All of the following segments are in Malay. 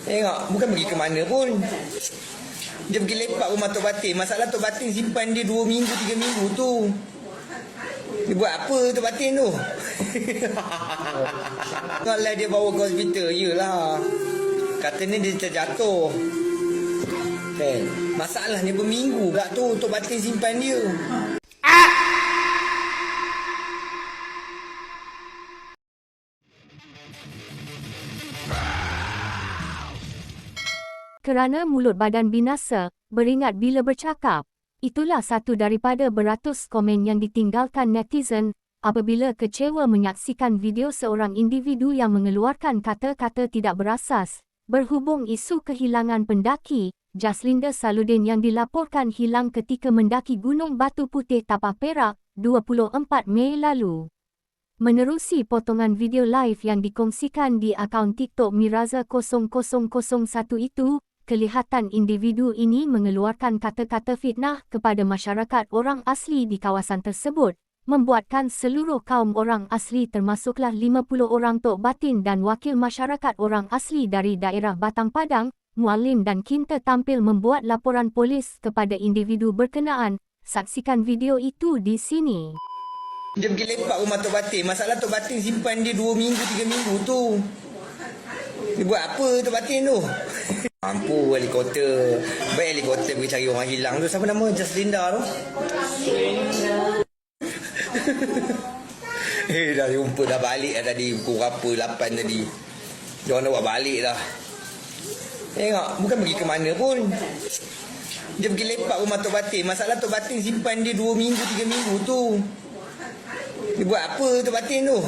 Tengok, bukan pergi ke mana pun. Dia pergi lepak rumah Tok Batin. Masalah Tok Batin simpan dia 2 minggu, 3 minggu tu. Dia buat apa Tok Batin tu? Kalau dia bawa ke hospital, yelah. Katanya dia terjatuh. Masalahnya berminggu kat tu Tok Batin simpan dia. Kerana mulut badan binasa, beringat bila bercakap. Itulah satu daripada beratus komen yang ditinggalkan netizen apabila kecewa menyaksikan video seorang individu yang mengeluarkan kata-kata tidak berasas berhubung isu kehilangan pendaki Jaslinda Saludin yang dilaporkan hilang ketika mendaki Gunung Batu Putih Tapah Perak 24 Mei lalu. Menerusi potongan video live yang dikongsikan di akaun TikTok Miraza 0001 itu, kelihatan individu ini mengeluarkan kata-kata fitnah kepada masyarakat orang asli di kawasan tersebut, membuatkan seluruh kaum orang asli termasuklah 50 orang Tok Batin dan wakil masyarakat orang asli dari daerah Batang Padang, Mualim dan Kinta tampil membuat laporan polis kepada individu berkenaan. Saksikan video itu di sini. Dia pergi lepak rumah Tok Batin. Masalah Tok Batin simpan dia 2 minggu, 3 minggu tu. Dia buat apa Tok Batin tu? Mampu helikopter. Baik helikopter pergi cari orang hilang tu. Siapa nama Jaslinda tu? Dah jumpa dah balik dah tadi. Pukul berapa? 8 tadi. Dia orang nak buat balik dah. Tengok, bukan pergi ke mana pun. Dia pergi lepak rumah Tok Batin. Masalah Tok Batin simpan dia 2 minggu, 3 minggu tu. Dia buat apa Tok Batin tu?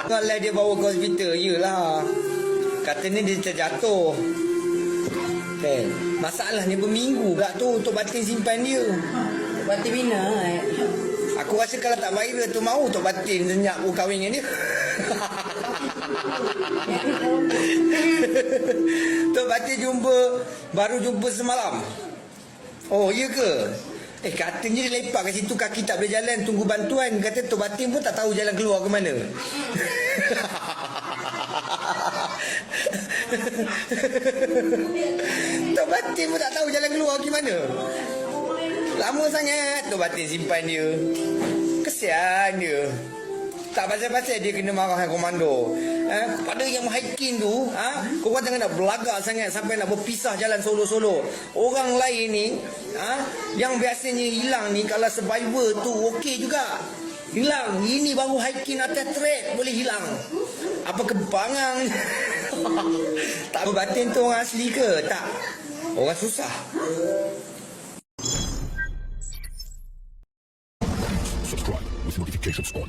Kalau dia bawa ke hospital, yelah. Katanya dia terjatuh. Masalahnya berminggu kat tu Tok Batin simpan dia. Tok Batin bina Aku rasa kalau tak viral tu mau Tok Batin senyap kahwin dengan dia. Tok Batin baru jumpa semalam. Oh, iya ke? Katanya dia lepak kat situ, kaki tak boleh jalan, tunggu bantuan. Kata Tok Batin pun tak tahu jalan keluar ke mana. Tok Batin pun tak tahu jalan keluar ke mana. Lama sangat Tok Batin simpan dia. Kesian dia. Tak pasal-pasal dia kena marah dengan komando. Pada yang hiking tu, korang jangan nak berlagak sangat sampai nak berpisah jalan solo-solo. Orang lain ni, yang biasanya hilang ni, kalau survivor tu okey juga. Hilang. Ini baru hiking atas trek boleh hilang. Apa kebangang? Tak Batin tu orang asli ke? Tak. Orang susah. Subscribe with notifications on.